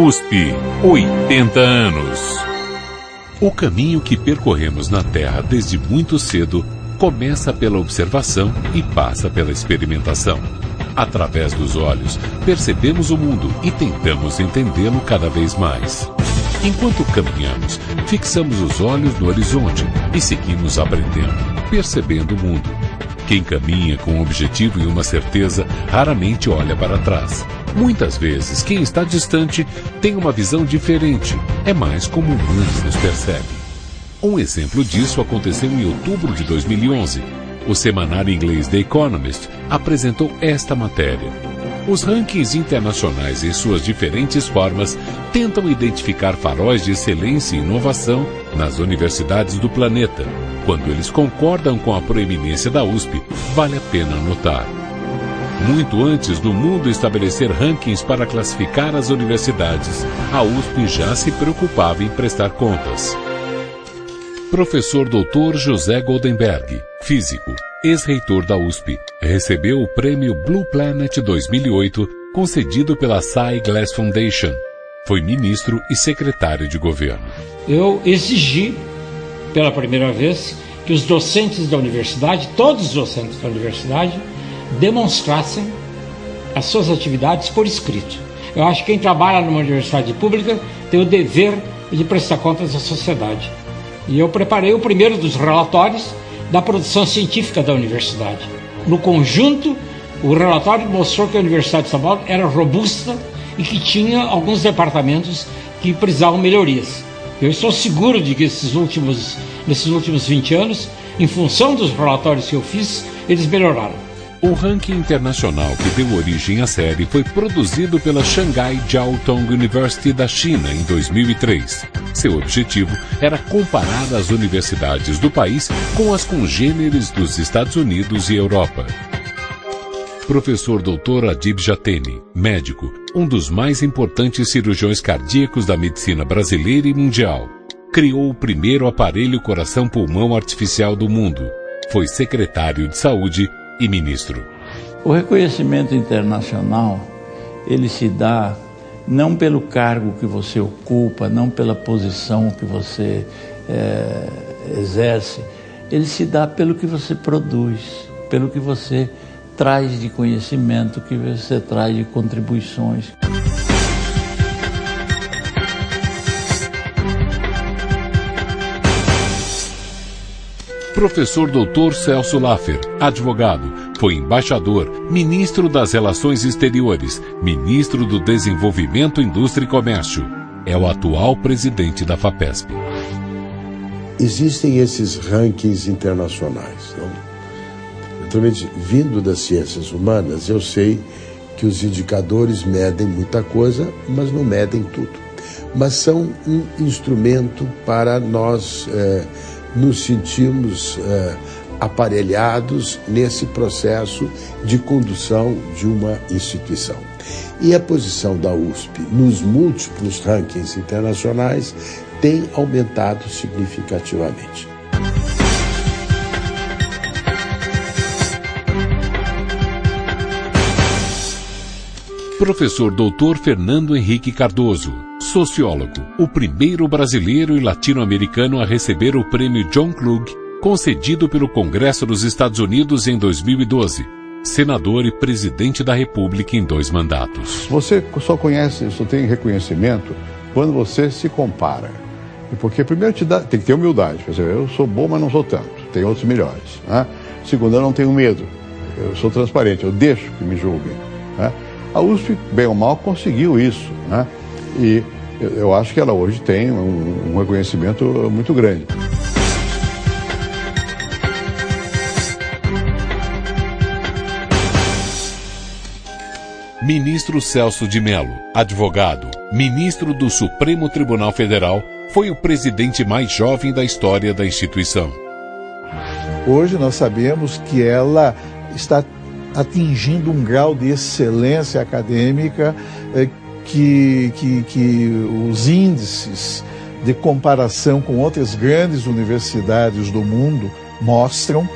USP, 80 anos. O caminho que percorremos na Terra desde muito cedo começa pela observação e passa pela experimentação. Através dos olhos, percebemos o mundo e tentamos entendê-lo cada vez mais. Enquanto caminhamos, fixamos os olhos no horizonte e seguimos aprendendo, percebendo o mundo. Quem caminha com um objetivo e uma certeza raramente olha para trás. Muitas vezes, quem está distante tem uma visão diferente. É mais como o mundo nos percebe. Um exemplo disso aconteceu em outubro de 2011. O semanário inglês The Economist apresentou esta matéria. Os rankings internacionais, em suas diferentes formas, tentam identificar faróis de excelência e inovação nas universidades do planeta. Quando eles concordam com a proeminência da USP, vale a pena notar. Muito antes do mundo estabelecer rankings para classificar as universidades, a USP já se preocupava em prestar contas. Professor Dr. José Goldenberg, físico, ex-reitor da USP, recebeu o prêmio Blue Planet 2008, concedido pela Cy Glass Foundation. Foi ministro e secretário de governo. Eu exigi, pela primeira vez, que os docentes da universidade, todos os docentes da universidade, demonstrassem as suas atividades por escrito. Eu acho que quem trabalha numa universidade pública tem o dever de prestar contas à sociedade. E eu preparei o primeiro dos relatórios da produção científica da universidade. No conjunto, o relatório mostrou que a Universidade de São Paulo era robusta e que tinha alguns departamentos que precisavam melhorias. Eu estou seguro de que nesses últimos 20 anos, em função dos relatórios que eu fiz, eles melhoraram. O ranking internacional que deu origem à série foi produzido pela Shanghai Jiao Tong University da China em 2003. Seu objetivo era comparar as universidades do país com as congêneres dos Estados Unidos e Europa. Professor Dr. Adib Jatene, médico, um dos mais importantes cirurgiões cardíacos da medicina brasileira e mundial, criou o primeiro aparelho coração-pulmão artificial do mundo. Foi secretário de saúde e ministro. O reconhecimento internacional, ele se dá não pelo cargo que você ocupa, não pela posição que você exerce, ele se dá pelo que você produz, pelo que você traz de conhecimento, que você traz de contribuições. Professor Dr. Celso Laffer, advogado, foi embaixador, ministro das Relações Exteriores, ministro do Desenvolvimento, Indústria e Comércio. É o atual presidente da FAPESP. Existem esses rankings internacionais. Naturalmente, vindo das ciências humanas, eu sei que os indicadores medem muita coisa, mas não medem tudo. Mas são um instrumento para nós nos sentirmos aparelhados nesse processo de condução de uma instituição. E a posição da USP nos múltiplos rankings internacionais tem aumentado significativamente. Professor Dr. Fernando Henrique Cardoso, sociólogo, o primeiro brasileiro e latino-americano a receber o prêmio John Klug, concedido pelo Congresso dos Estados Unidos em 2012. Senador e presidente da República em 2 mandatos. Você só tem reconhecimento quando você se compara. Porque primeiro tem que ter humildade. Quer dizer, eu sou bom, mas não sou tanto. Tem outros melhores. Né? Segundo, eu não tenho medo. Eu sou transparente, eu deixo que me julguem. Né? A USP, bem ou mal, conseguiu isso. Né? E eu acho que ela hoje tem um reconhecimento muito grande. Ministro Celso de Mello, advogado, ministro do Supremo Tribunal Federal, foi o presidente mais jovem da história da instituição. Hoje nós sabemos que ela está atingindo um grau de excelência acadêmica que os índices de comparação com outras grandes universidades do mundo mostram.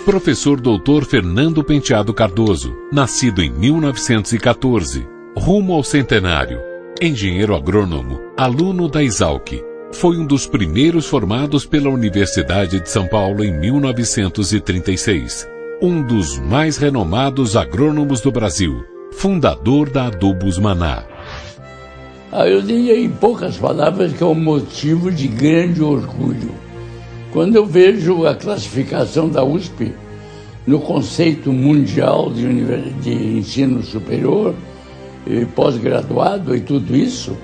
Professor Dr. Fernando Penteado Cardoso, nascido em 1914, rumo ao centenário. Engenheiro agrônomo, aluno da Exalc. Foi um dos primeiros formados pela Universidade de São Paulo em 1936. Um dos mais renomados agrônomos do Brasil. Fundador da Adubos Maná. Eu diria em poucas palavras que é um motivo de grande orgulho. Quando eu vejo a classificação da USP no conceito mundial de ensino superior, e pós-graduado e tudo isso,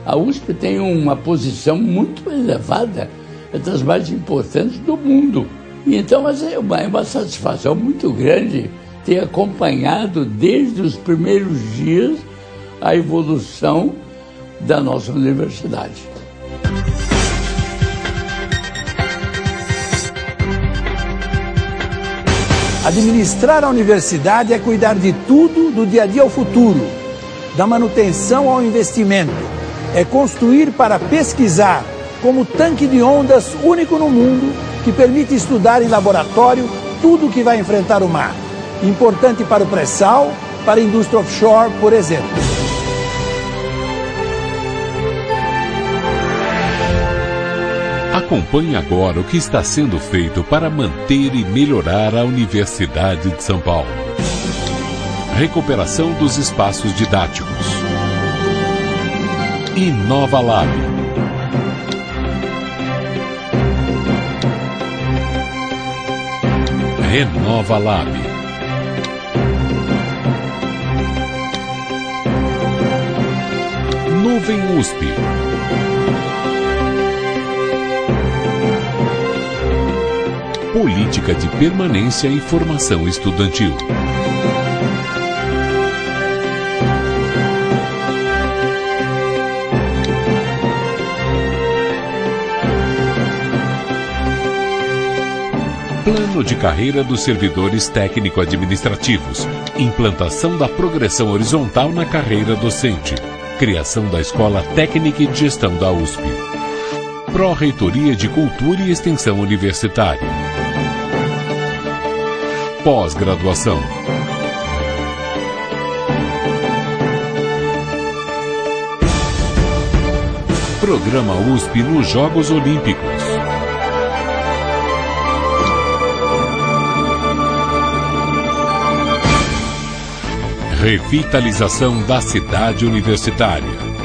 a USP tem uma posição muito elevada, é das mais importantes do mundo. E então é uma satisfação muito grande ter acompanhado desde os primeiros dias a evolução da nossa universidade. Administrar a universidade é cuidar de tudo, do dia a dia ao futuro, da manutenção ao investimento. É construir para pesquisar, como tanque de ondas único no mundo, que permite estudar em laboratório tudo o que vai enfrentar o mar. Importante para o pré-sal, para a indústria offshore, por exemplo. Acompanhe agora o que está sendo feito para manter e melhorar a Universidade de São Paulo. Recuperação dos espaços didáticos. Inova Lab. Renova Lab. Nuvem USP. Política de permanência e formação estudantil. Plano de carreira dos servidores técnico-administrativos. Implantação da progressão horizontal na carreira docente. Criação da Escola Técnica e de Gestão da USP. Pró-Reitoria de Cultura e Extensão Universitária. Pós-graduação. Programa USP nos Jogos Olímpicos. Revitalização da cidade universitária.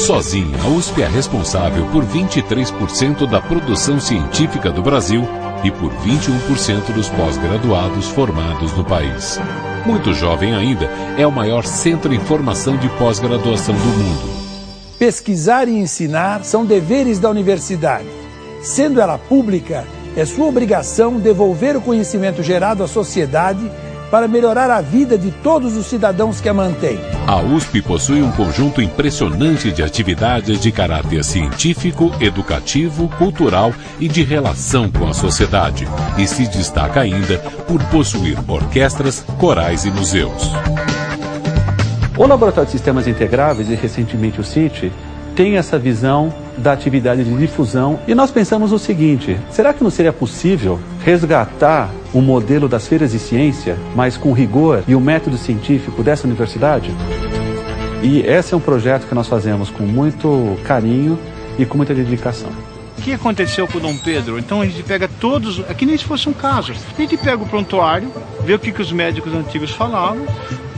Sozinha, a USP é responsável por 23% da produção científica do Brasil e por 21% dos pós-graduados formados no país. Muito jovem ainda, é o maior centro em formação de pós-graduação do mundo. Pesquisar e ensinar são deveres da universidade. Sendo ela pública, é sua obrigação devolver o conhecimento gerado à sociedade para melhorar a vida de todos os cidadãos que a mantêm. A USP possui um conjunto impressionante de atividades de caráter científico, educativo, cultural e de relação com a sociedade, e se destaca ainda por possuir orquestras, corais e museus. O Laboratório de Sistemas Integráveis, e recentemente o CIT, tem essa visão da atividade de difusão, e nós pensamos o seguinte: será que não seria possível resgatar o modelo das feiras de ciência, mas com rigor e o método científico dessa universidade? E esse é um projeto que nós fazemos com muito carinho e com muita dedicação. O que aconteceu com o Dom Pedro? Então a gente pega todos, é que nem se fosse um caso. A gente pega o prontuário, vê o que os médicos antigos falavam,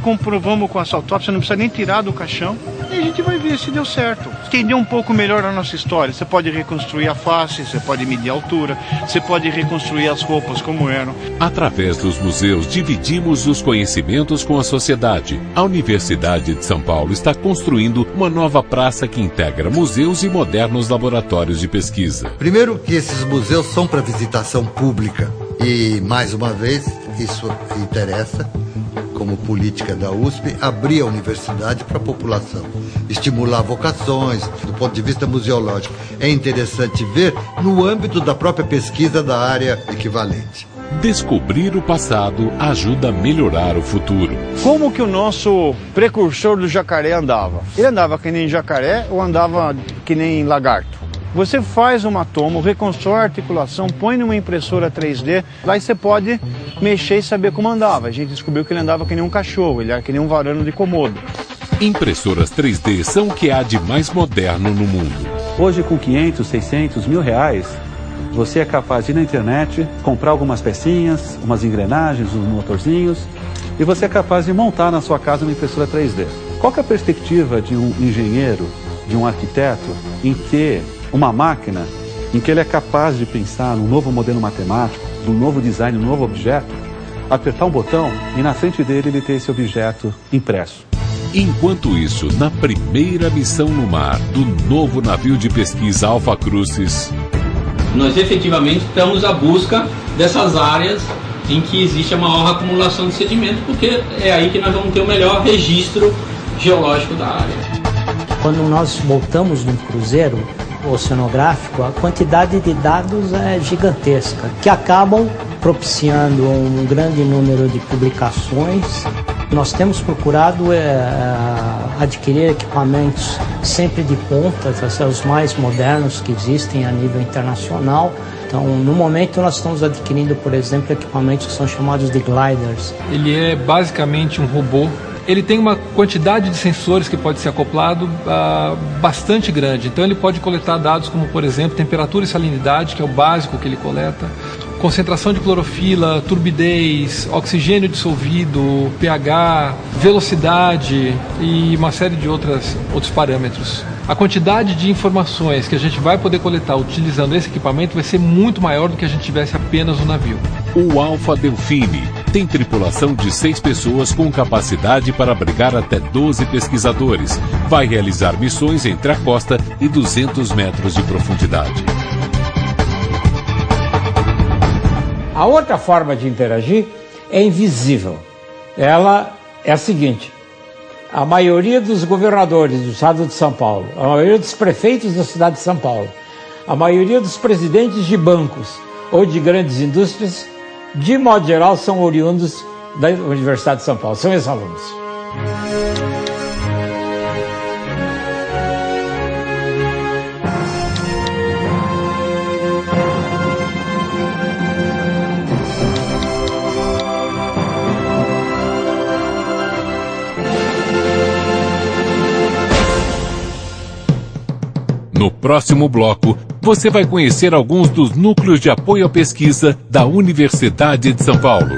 comprovamos com essa autópsia, não precisa nem tirar do caixão. E a gente vai ver se deu certo. Entender um pouco melhor a nossa história. Você pode reconstruir a face, você pode medir a altura, você pode reconstruir as roupas como eram. Através dos museus, dividimos os conhecimentos com a sociedade. A Universidade de São Paulo está construindo uma nova praça que integra museus e modernos laboratórios de pesquisa. Primeiro que esses museus são para visitação pública. E, mais uma vez, isso interessa, como política da USP, abrir a universidade para a população, estimular vocações, do ponto de vista museológico. É interessante ver no âmbito da própria pesquisa da área equivalente. Descobrir o passado ajuda a melhorar o futuro. Como que o nosso precursor do jacaré andava? Ele andava que nem jacaré ou andava que nem lagarto? Você faz uma toma, reconstrói a articulação, põe numa impressora 3D, lá você pode mexer e saber como andava. A gente descobriu que ele andava que nem um cachorro, ele era que nem um varano de Komodo. Impressoras 3D são o que há de mais moderno no mundo. Hoje, com 500, 600, R$1.000, você é capaz de ir na internet, comprar algumas pecinhas, umas engrenagens, uns motorzinhos, e você é capaz de montar na sua casa uma impressora 3D. Qual que é a perspectiva de um engenheiro, de um arquiteto, em ter uma máquina em que ele é capaz de pensar num novo modelo matemático, num novo design, num novo objeto, apertar um botão e na frente dele ele ter esse objeto impresso? Enquanto isso, na primeira missão no mar do novo navio de pesquisa Alfa Crucis, nós efetivamente estamos à busca dessas áreas em que existe a maior acumulação de sedimento, porque é aí que nós vamos ter o melhor registro geológico da área. Quando nós voltamos num cruzeiro oceanográfico, a quantidade de dados é gigantesca, que acabam propiciando um grande número de publicações. Nós temos procurado adquirir equipamentos sempre de ponta, os mais modernos que existem a nível internacional. Então, no momento, nós estamos adquirindo, por exemplo, equipamentos que são chamados de gliders. Ele é basicamente um robô. Ele tem uma quantidade de sensores que pode ser acoplado bastante grande. Então ele pode coletar dados como, por exemplo, temperatura e salinidade, que é o básico que ele coleta, concentração de clorofila, turbidez, oxigênio dissolvido, pH, velocidade e uma série de outros parâmetros. A quantidade de informações que a gente vai poder coletar utilizando esse equipamento vai ser muito maior do que a gente tivesse apenas no navio. O Alfa Delfine tem tripulação de 6 pessoas com capacidade para abrigar até 12 pesquisadores. Vai realizar missões entre a costa e 200 metros de profundidade. A outra forma de interagir é invisível. Ela é a seguinte: a maioria dos governadores do estado de São Paulo, a maioria dos prefeitos da cidade de São Paulo, a maioria dos presidentes de bancos ou de grandes indústrias, de modo geral, são oriundos da Universidade de São Paulo, são ex-alunos. No próximo bloco, você vai conhecer alguns dos núcleos de apoio à pesquisa da Universidade de São Paulo.